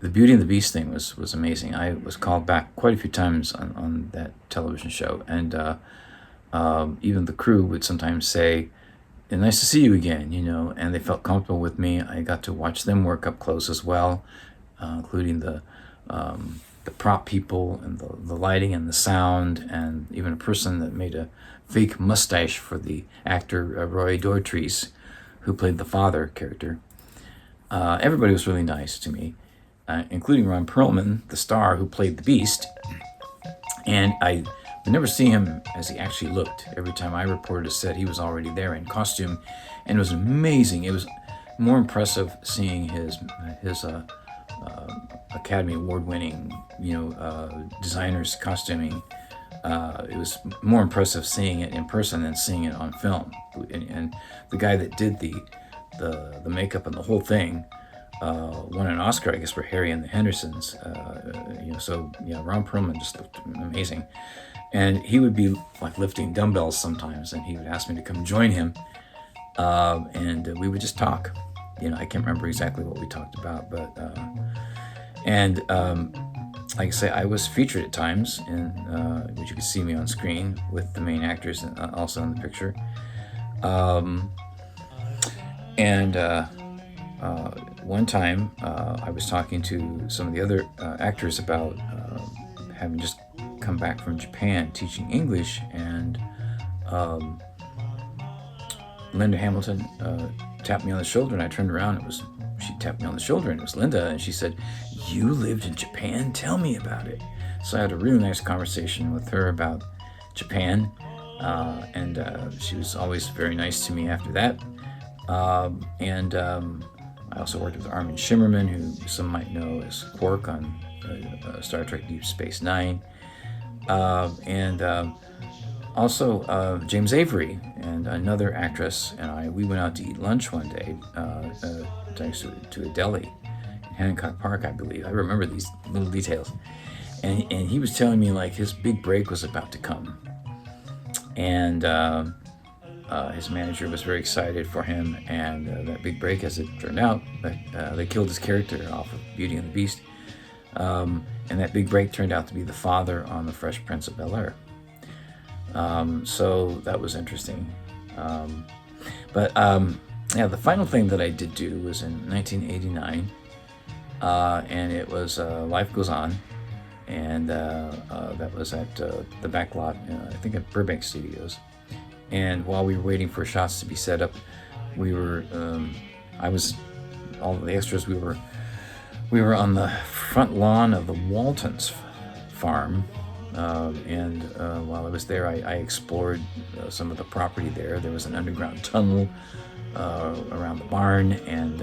the Beauty and the Beast thing was amazing. I was called back quite a few times on that television show, and even the crew would sometimes say, "Nice to see you again," and they felt comfortable with me. I got to watch them work up close as well, including the prop people and the lighting and the sound, and even a person that made a fake mustache for the actor Arroyo, who played the father character. Everybody was really nice to me, including Ron Perlman, the star who played the Beast. And I would never see him as he actually looked. Every time I reported a set, he was already there in costume, and it was amazing. It was more impressive seeing his Academy Award-winning, designer's costuming. It was more impressive seeing it in person than seeing it on film. And the guy that did the makeup and the whole thing won an Oscar, I guess, for Harry and the Hendersons. Ron Perlman just looked amazing. And he would be like lifting dumbbells sometimes, and he would ask me to come join him, and we would just talk. I can't remember exactly what we talked about, but like I say, I was featured at times, in which you could see me on screen with the main actors also in the picture. One time I was talking to some of the other actors about having just come back from Japan teaching English, and Linda Hamilton tapped me on the shoulder, and I turned around. She tapped me on the shoulder, and it was Linda, and she said, "You lived in Japan? Tell me about it." So I had a really nice conversation with her about Japan, and she was always very nice to me after that. I also worked with Armin Shimmerman, who some might know as Quark on Star Trek Deep Space Nine, also James Avery and another actress and we went out to eat lunch one day thanks to a deli in Hancock Park, I believe. I remember these little details. And he was telling me like his big break was about to come. And his manager was very excited for him, and that big break, as it turned out, they killed his character off of Beauty and the Beast. And that big break turned out to be the father on The Fresh Prince of Bel-Air. So that was interesting. The final thing that I did do was in 1989, and it was Life Goes On, and that was at the back lot, I think at Burbank Studios. And while we were waiting for shots to be set up, all the extras, we were on the front lawn of the Waltons farm. While I was there, I explored some of the property there. There was an underground tunnel around the barn, and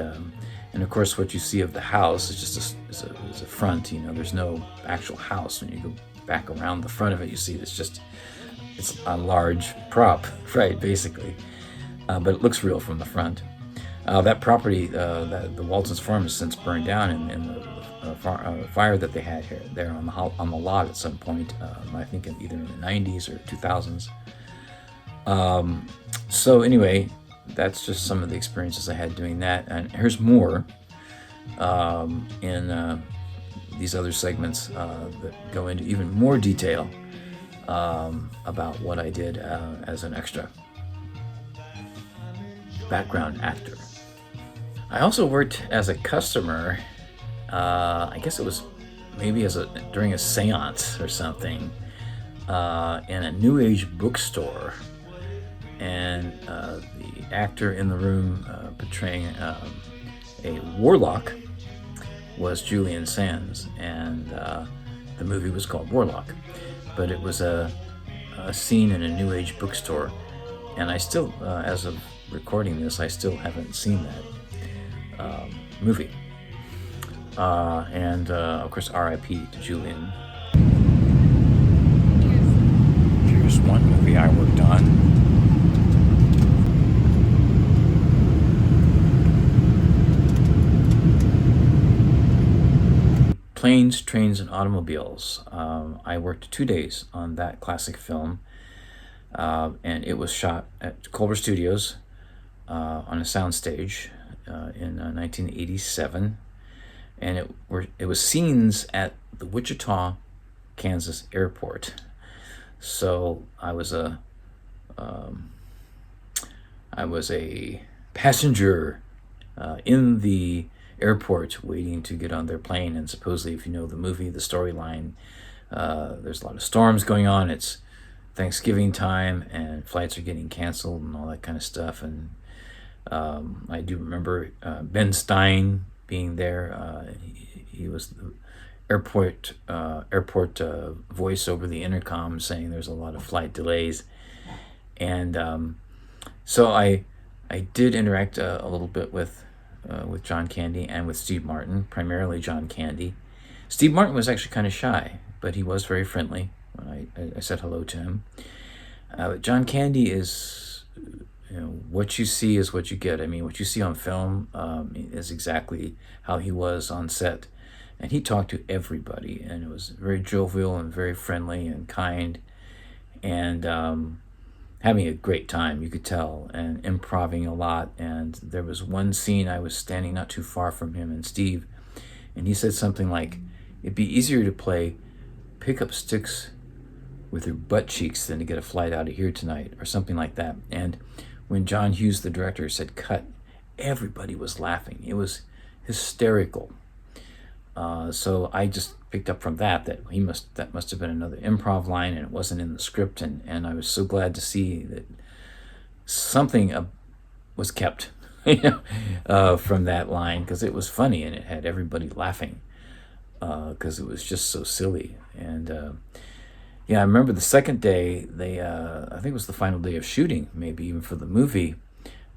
of course, what you see of the house is just a front. There's no actual house. When you go back around the front of it, you see it's a large prop, right? Basically, but it looks real from the front. That property, the Waltons farm, has since burned down in the fire that they had there on the lot at some point. I think either in the 90s or 2000s. So anyway, that's just some of the experiences I had doing that, and here's more in these other segments that go into even more detail about what I did as an extra background actor. I also worked as a customer. I guess it was maybe during a seance or something in a New Age bookstore, and the actor in the room portraying a warlock was Julian Sands, and the movie was called Warlock, but it was a scene in a New Age bookstore, and I still, as of recording this, I still haven't seen that movie. Of course, R.I.P. to Julian. Here's one movie I worked on. Planes, Trains, and Automobiles. I worked 2 days on that classic film, and it was shot at Culver Studios on a soundstage in 1987. and it was scenes at the Wichita, Kansas airport. So I was a passenger in the airport waiting to get on their plane. And supposedly, if you know the movie, the storyline, there's a lot of storms going on. It's Thanksgiving time, and flights are getting canceled and all that kind of stuff. And I do remember Ben Stein being there. He was the airport voice over the intercom, saying there's a lot of flight delays. And so I did interact a little bit with John Candy and with Steve Martin, primarily John Candy. Steve Martin was actually kind of shy, but he was very friendly when I said hello to him. John Candy is, what you see is what you get. I mean, what you see on film is exactly how he was on set. And he talked to everybody, and it was very jovial and very friendly and kind, and having a great time, you could tell, and improvising a lot. And there was one scene, I was standing not too far from him and Steve, and he said something like, it'd be easier to play pick up sticks with your butt cheeks than to get a flight out of here tonight, or something like that. And when John Hughes, the director, said cut, everybody was laughing. It was hysterical. So I just picked up from that that must have been another improv line, and it wasn't in the script, and I was so glad to see that something was kept from that line, because it was funny and it had everybody laughing because it was just so silly. And I remember the second day, I think it was the final day of shooting, maybe even for the movie.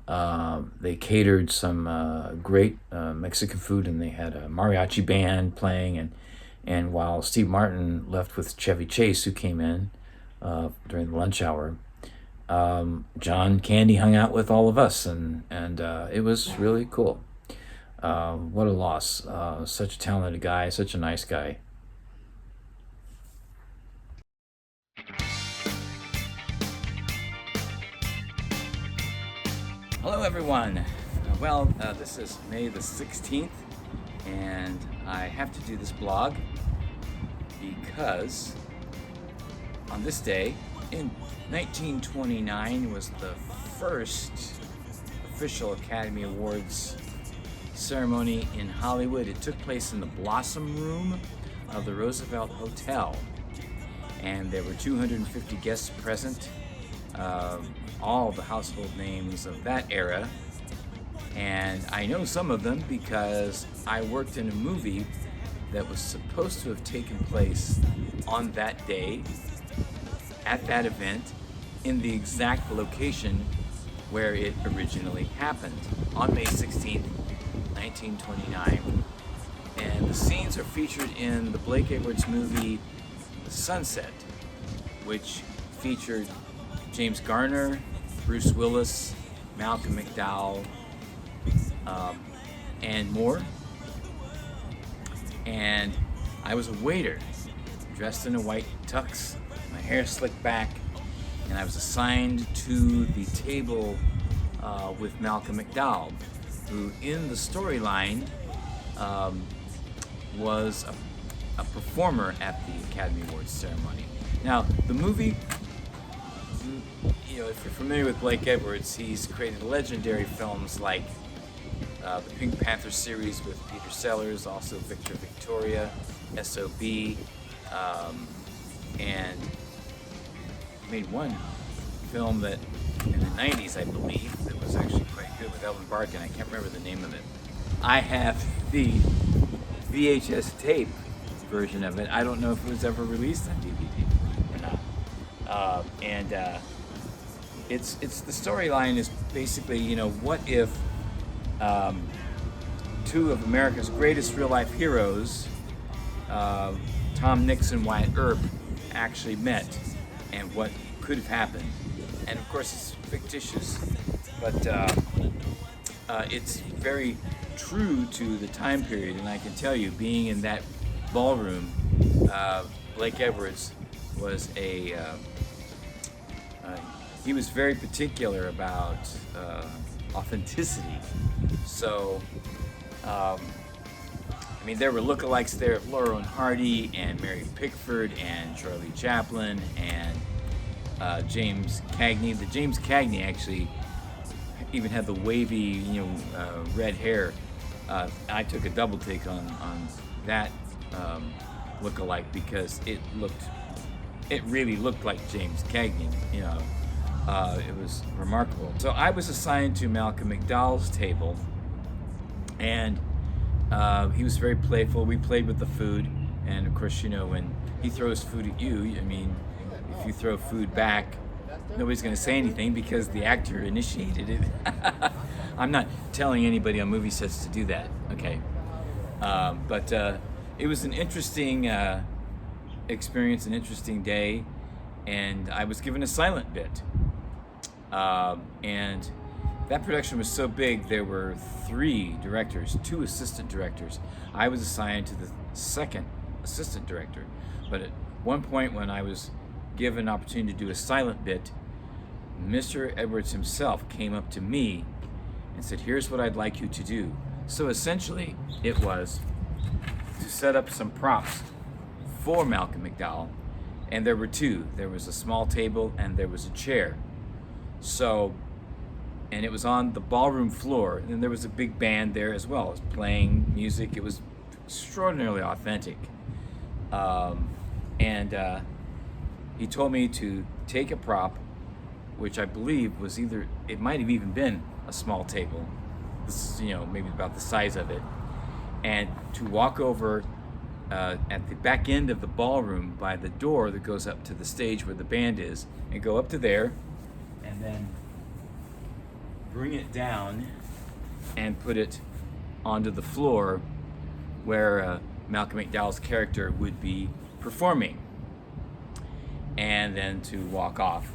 They catered some great Mexican food, and they had a mariachi band playing, and while Steve Martin left with Chevy Chase, who came in during the lunch hour, John Candy hung out with all of us, and it was really cool. What a loss. Such a talented guy, such a nice guy. Hello, everyone. This is May the 16th, and I have to do this blog because on this day in 1929 was the first official Academy Awards ceremony in Hollywood. It took place in the Blossom Room of the Roosevelt Hotel, and there were 250 guests present. All the household names of that era, and I know some of them because I worked in a movie that was supposed to have taken place on that day, at that event, in the exact location where it originally happened, on May 16th, 1929. And the scenes are featured in the Blake Edwards movie Sunset, which featured James Garner, Bruce Willis, Malcolm McDowell, and more. And I was a waiter, dressed in a white tux, my hair slicked back, and I was assigned to the table with Malcolm McDowell, who in the storyline was a performer at the Academy Awards ceremony. Now, the movie, if you're familiar with Blake Edwards, he's created legendary films like the Pink Panther series with Peter Sellers, also Victor Victoria, S.O.B., and made one film that in the 90s, I believe, that was actually quite good with Elvin Barkin. I can't remember the name of it. I have the VHS tape version of it. I don't know if it was ever released on DVD or not. It's the storyline is basically, what if two of America's greatest real life heroes, Tom Mix and Wyatt Earp, actually met, and what could have happened. And of course, it's fictitious, but it's very true to the time period. And I can tell you, being in that ballroom, Blake Edwards was he was very particular about authenticity. So I mean, there were lookalikes there of Laurel and Hardy and Mary Pickford and Charlie Chaplin and James Cagney. The James Cagney actually even had the wavy, red hair. I took a double take on that lookalike because it really looked like James Cagney. It was remarkable. So I was assigned to Malcolm McDowell's table, and he was very playful. We played with the food, and of course, when he throws food at you, I mean, if you throw food back, nobody's going to say anything because the actor initiated it. I'm not telling anybody on movie sets to do that, okay? But it was an interesting experience, an interesting day, and I was given a silent bit. And that production was so big, there were 3 directors, 2 assistant directors. I was assigned to the second assistant director. But at one point when I was given an opportunity to do a silent bit, Mr. Edwards himself came up to me and said, "Here's what I'd like you to do." So essentially, it was to set up some props for Malcolm McDowell, and there were 2. There was a small table and there was a chair. So, and it was on the ballroom floor, and there was a big band there as well, it was playing music. It was extraordinarily authentic. He told me to take a prop, which I believe was it might have even been a small table. This is, maybe about the size of it. And to walk over at the back end of the ballroom by the door that goes up to the stage where the band is, and go up to there, and then bring it down and put it onto the floor where Malcolm McDowell's character would be performing, and then to walk off.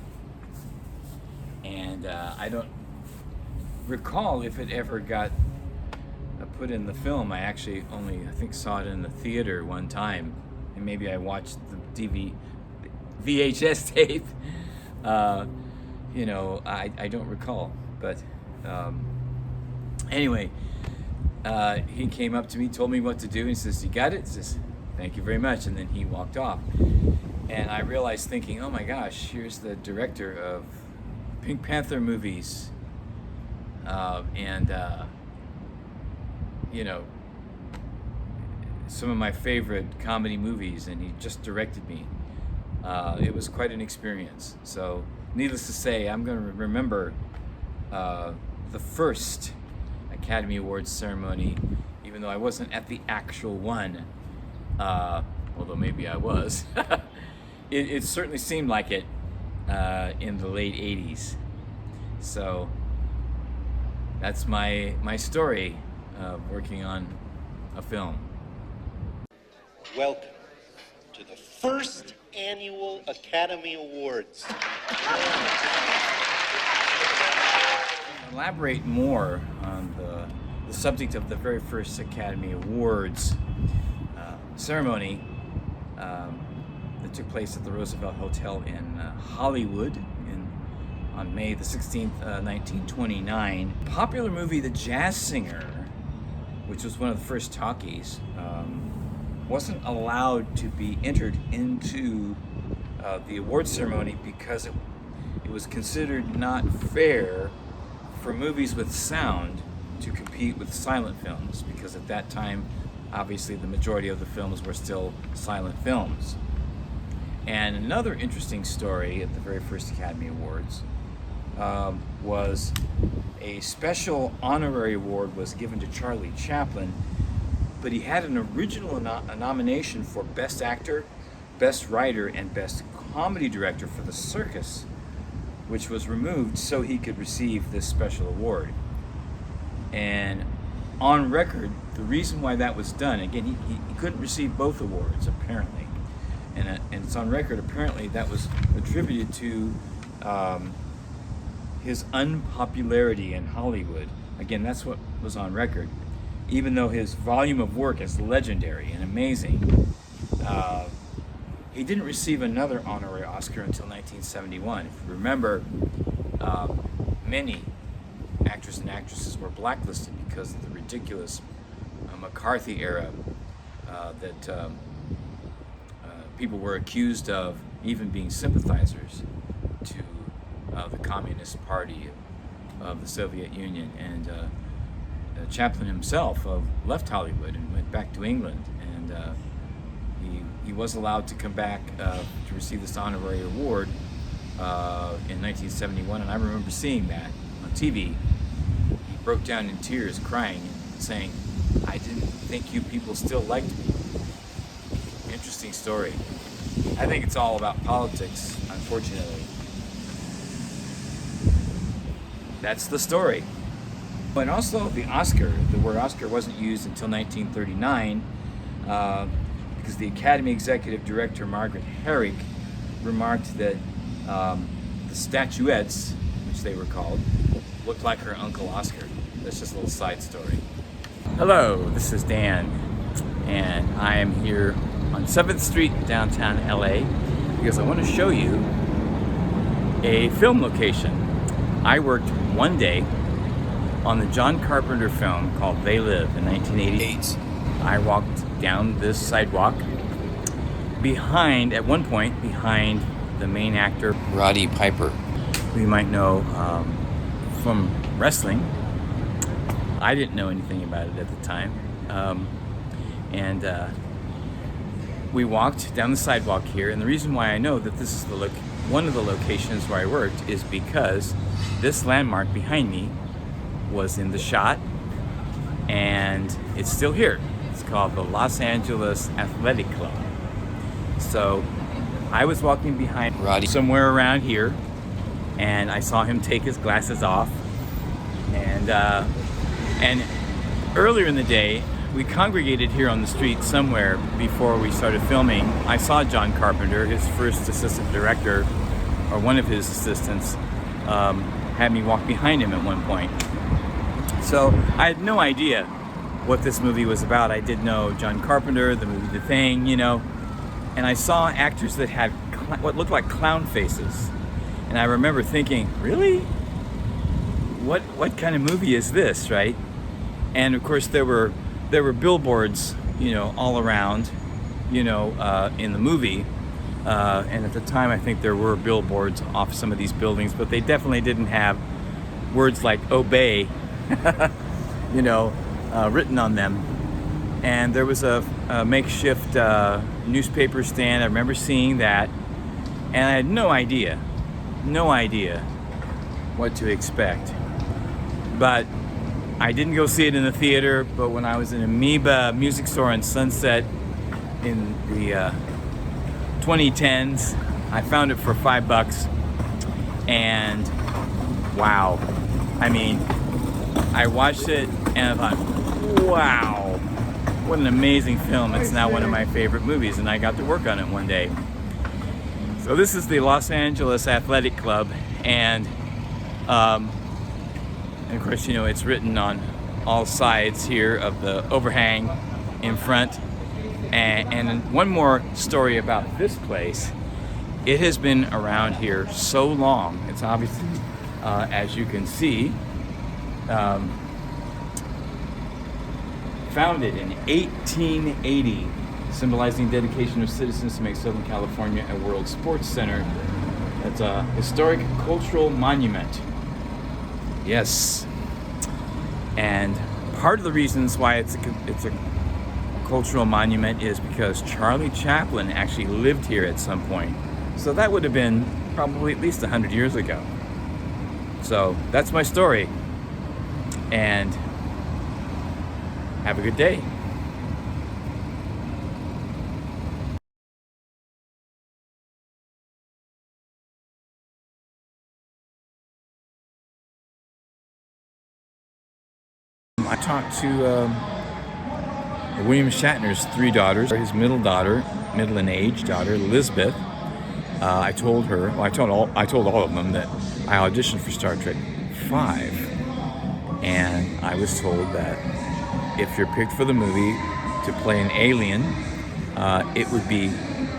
And I don't recall if it ever got put in the film. I actually I think saw it in the theater one time, and maybe I watched the VHS tape. I don't recall, but anyway, he came up to me, told me what to do, and he says, "You got it?" He says, "Thank you very much," and then he walked off. And I realized, thinking, oh my gosh, here's the director of Pink Panther movies, some of my favorite comedy movies, and he just directed me. It was quite an experience. So, needless to say, I'm going to remember the first Academy Awards ceremony, even though I wasn't at the actual one, although maybe I was. It certainly seemed like it in the late 80s. So that's my story of working on a film. Welcome to the first annual Academy Awards. Elaborate more on the subject of the very first Academy Awards ceremony that took place at the Roosevelt Hotel in Hollywood on May the 16th, 1929. Popular movie The Jazz Singer, which was one of the first talkies, wasn't allowed to be entered into the awards ceremony because it was considered not fair for movies with sound to compete with silent films, because at that time, obviously, the majority of the films were still silent films. And another interesting story at the very first Academy Awards was a special honorary award was given to Charlie Chaplin, but he had an original nomination for Best Actor, Best Writer, and Best Comedy Director for The Circus, which was removed so he could receive this special award. And on record, the reason why that was done, again, he couldn't receive both awards, apparently. And it's on record, apparently, that was attributed to his unpopularity in Hollywood. Again, that's what was on record. Even though his volume of work is legendary and amazing, he didn't receive another honorary Oscar until 1971. If you remember, many actors and actresses were blacklisted because of the ridiculous McCarthy era that people were accused of even being sympathizers to the Communist Party of the Soviet Union. And Chaplin himself left Hollywood and went back to England, and he was allowed to come back to receive this honorary award in 1971, and I remember seeing that on TV. He broke down in tears, crying, and saying, "I didn't think you people still liked me." Interesting story. I think it's all about politics, unfortunately. That's the story. But also the Oscar, the word Oscar wasn't used until 1939 because the Academy Executive Director Margaret Herrick remarked that the statuettes, which they were called, looked like her Uncle Oscar. That's just a little side story. Hello, this is Dan, and I am here on 7th Street, downtown LA, because I want to show you a film location. I worked one day on the John Carpenter film called They Live in 1988. I walked down this sidewalk behind, at one point, behind the main actor, Roddy Piper, who you might know from wrestling. I didn't know anything about it at the time. We walked down the sidewalk here, and the reason why I know that this is one of the locations where I worked is because this landmark behind me was in the shot, and it's still here. It's called the Los Angeles Athletic Club. So I was walking behind Roddy somewhere around here, and I saw him take his glasses off, and earlier in the day we congregated here on the street somewhere before we started filming. I saw John Carpenter, his first assistant director, or one of his assistants, had me walk behind him at one point. So I had no idea what this movie was about. I did know John Carpenter, the movie The Thing, and I saw actors that had what looked like clown faces. And I remember thinking, really? What kind of movie is this, right? And of course there were billboards, all around, in the movie. And at the time I think there were billboards off some of these buildings, but they definitely didn't have words like obey written on them. And there was a makeshift newspaper stand. I remember seeing that, and I had no idea what to expect. But I didn't go see it in the theater, but when I was in Amoeba Music Store on Sunset in the 2010s, I found it for $5, and wow. I mean, I watched it and I thought, wow, what an amazing film. It's now one of my favorite movies, and I got to work on it one day. So this is the Los Angeles Athletic Club, and of course, it's written on all sides here of the overhang in front. And one more story about this place. It has been around here so long. It's obviously, as you can see, founded in 1880, symbolizing dedication of citizens to make Southern California a world sports center. It's a historic cultural monument. Yes. And part of the reasons why it's a cultural monument is because Charlie Chaplin actually lived here at some point. So that would have been probably at least 100 years ago. So that's my story. And have a good day. I talked to William Shatner's three daughters. His middle in age daughter, Elizabeth. I told her, I told all of them that I auditioned for Star Trek 5, and I was told that if you're picked for the movie to play an alien, it would be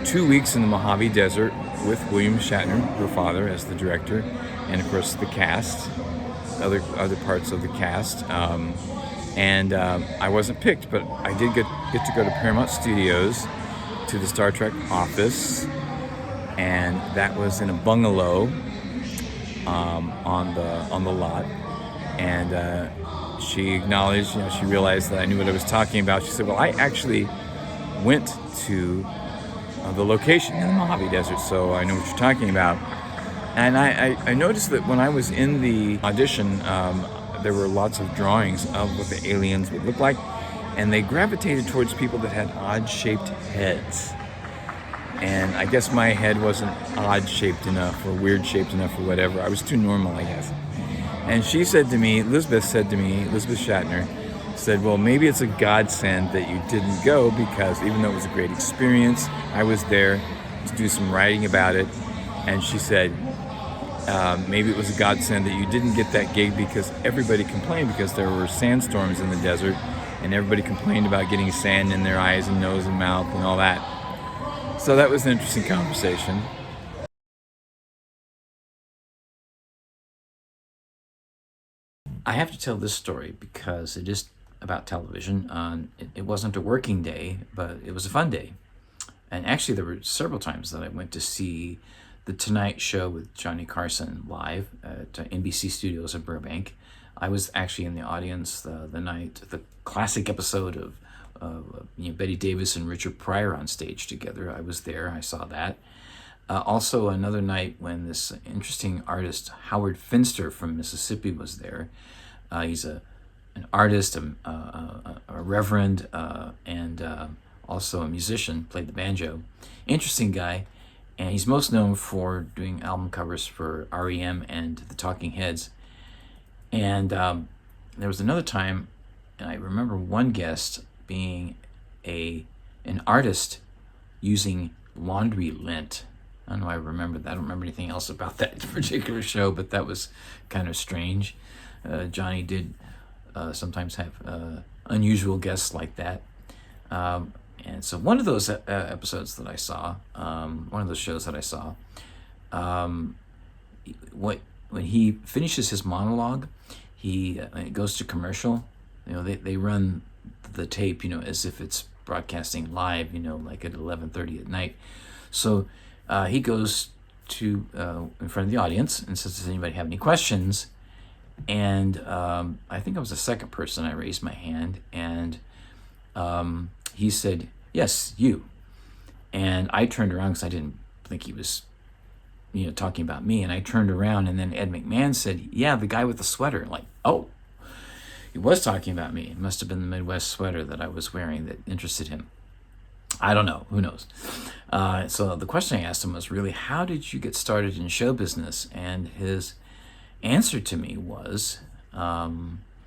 2 weeks in the Mojave Desert with William Shatner, her father, as the director, and of course the cast, other parts of the cast. I wasn't picked, but I did get get to go to Paramount Studios to the Star Trek office, and that was in a bungalow on the lot. And she acknowledged, she realized that I knew what I was talking about. She said, "Well, I actually went to the location in the Mojave Desert, so I know what you're talking about." And I noticed that when I was in the audition, there were lots of drawings of what the aliens would look like, and they gravitated towards people that had odd-shaped heads. And I guess my head wasn't odd-shaped enough or weird-shaped enough or whatever. I was too normal, I guess. And she said to me, Elizabeth Shatner, said, "Well, maybe it's a godsend that you didn't go, because even though it was a great experience, I was there to do some writing about it." And she said, maybe it was a godsend that you didn't get that gig because everybody complained, because there were sandstorms in the desert and everybody complained about getting sand in their eyes and nose and mouth and all that. So that was an interesting conversation. I have to tell this story because it is about television. It wasn't a working day, but it was a fun day. And actually, there were several times that I went to see The Tonight Show with Johnny Carson live at NBC Studios in Burbank. I was actually in the audience the night the classic episode of Betty Davis and Richard Pryor on stage together. I was there. I saw that. Also, another night when this interesting artist, Howard Finster from Mississippi, was there. He's an artist, a reverend, and also a musician, played the banjo. Interesting guy. And he's most known for doing album covers for REM and the Talking Heads. And there was another time, and I remember one guest being an artist using laundry lint. I don't know, I remember that. I don't remember anything else about that particular show, but that was kind of strange. Johnny did sometimes have unusual guests like that. And so one of those episodes that I saw, one of those shows that I saw, when he finishes his monologue, when it goes to commercial, they run the tape, as if it's broadcasting live, like at 11:30 at night. So he goes to in front of the audience and says, "Does anybody have any questions?" And I think I was the second person. I raised my hand, and he said, "Yes, you." And I turned around because I didn't think he was, talking about me. And I turned around, and then Ed McMahon said, "Yeah, the guy with the sweater." Like, oh, he was talking about me. It must have been the Midwest sweater that I was wearing that interested him. I don't know. Who knows? So the question I asked him was really, how did you get started in show business? And his answer to me was,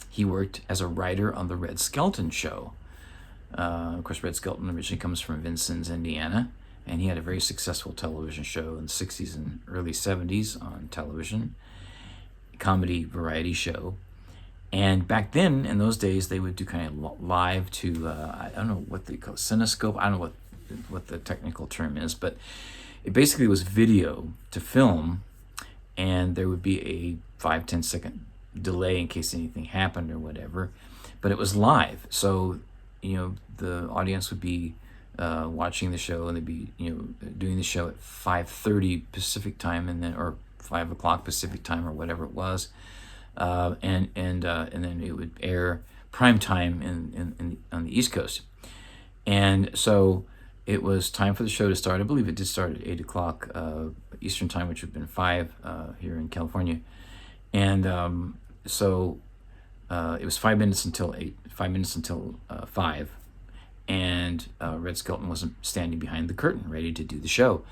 he worked as a writer on the Red Skelton show. Of course, Red Skelton originally comes from Vincennes, Indiana, and he had a very successful television show in the 60s and early 70s on television, comedy variety show. And back then, in those days, they would do kind of live to, I don't know what they call it, cinescope. I don't know what the technical term is, but it basically was video to film, and there would be a 5-10 second delay in case anything happened or whatever, but it was live. So, the audience would be watching the show, and they'd be, doing the show at 5:30 Pacific time, and then, or 5 o'clock Pacific time, or whatever it was. And then it would air prime time on the East Coast. And so it was time for the show to start. I believe it did start at 8 o'clock Eastern time, which would have been 5 here in California. And so it was 5 minutes until 8, 5 minutes until 5. And Red Skelton wasn't standing behind the curtain ready to do the show.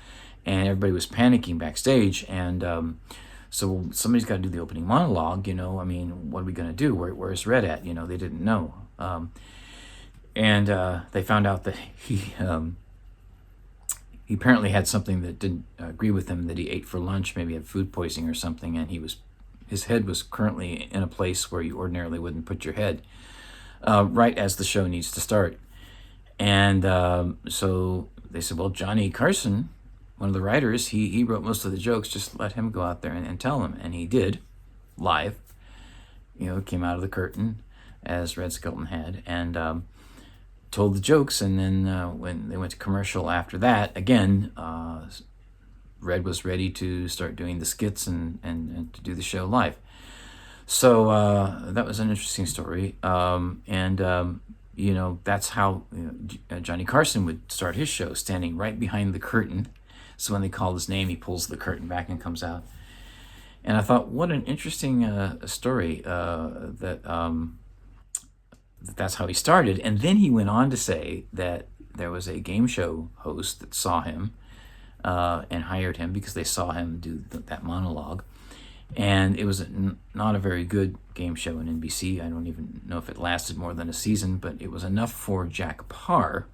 And everybody was panicking backstage. And so somebody's got to do the opening monologue, what are we going to do? Where's Red at? They didn't know. And they found out that he apparently had something that didn't agree with him that he ate for lunch, maybe had food poisoning or something, and his head was currently in a place where you ordinarily wouldn't put your head, right as the show needs to start. And so they said, well, Johnny Carson, one of the writers, he wrote most of the jokes, just let him go out there and tell them. And he did, live, came out of the curtain as Red Skelton had. And told the jokes, and then when they went to commercial after that, again, Red was ready to start doing the skits and to do the show live. So that was an interesting story. That's how Johnny Carson would start his show, standing right behind the curtain. So when they call his name, he pulls the curtain back and comes out. And I thought, what an interesting story that's how he started. And then he went on to say that there was a game show host that saw him and hired him because they saw him do that monologue. And it was not a very good game show in NBC. I don't even know if it lasted more than a season, but it was enough for Jack Parr,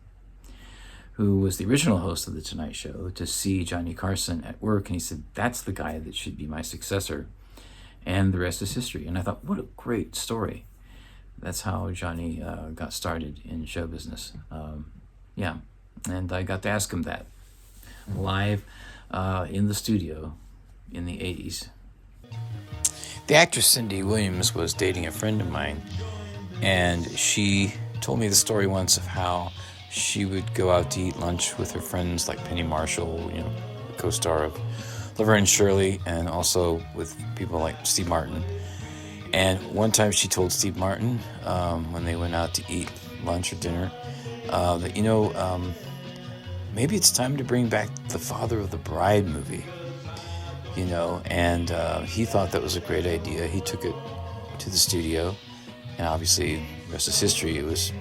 who was the original host of The Tonight Show, to see Johnny Carson at work. And he said, that's the guy that should be my successor. And the rest is history. And I thought, what a great story. That's how Johnny got started in show business. And I got to ask him that live in the studio in the 80s. The actress Cindy Williams was dating a friend of mine, and she told me the story once of how she would go out to eat lunch with her friends like Penny Marshall, the co-star of Laverne and Shirley, and also with people like Steve Martin. And one time she told Steve Martin, when they went out to eat lunch or dinner, that, maybe it's time to bring back the Father of the Bride movie. And he thought that was a great idea. He took it to the studio, and obviously, the rest is history. It was,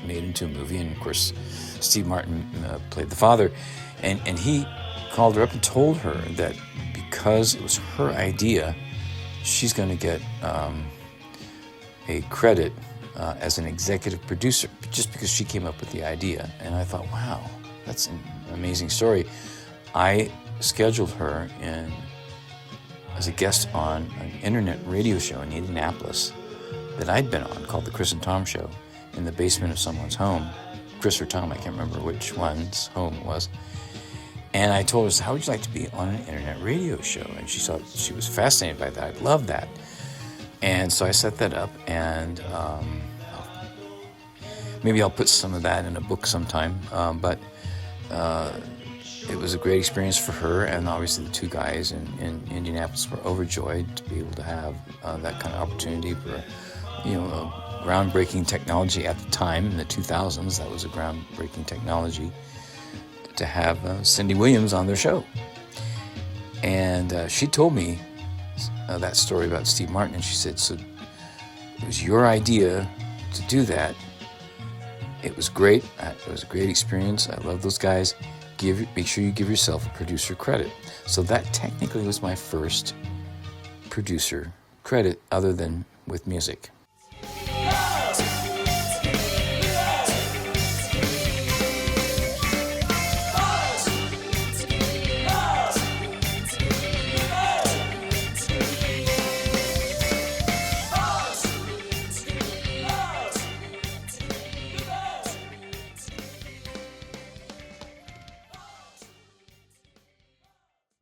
made into a movie, and of course, Steve Martin played the father, and he called her up and told her that because it was her idea, she's going to get a credit as an executive producer just because she came up with the idea. And I thought, wow, that's an amazing story. I scheduled her as a guest on an internet radio show in Indianapolis that I'd been on called The Chris and Tom Show in the basement of someone's home. Chris or Tom, I can't remember which one's home it was. And I told her, how would you like to be on an internet radio show? And she was fascinated by that. I love that. And so I set that up, and maybe I'll put some of that in a book sometime. But it was a great experience for her, and obviously the two guys in Indianapolis were overjoyed to be able to have that kind of opportunity for, a groundbreaking technology at the time in the 2000s. That was a groundbreaking technology to have Cindy Williams on their show. And she told me that story about Steve Martin, and she said, so it was your idea to do that. It was great. It was a great experience. I love those guys. Make sure you give yourself a producer credit. So that technically was my first producer credit other than with music.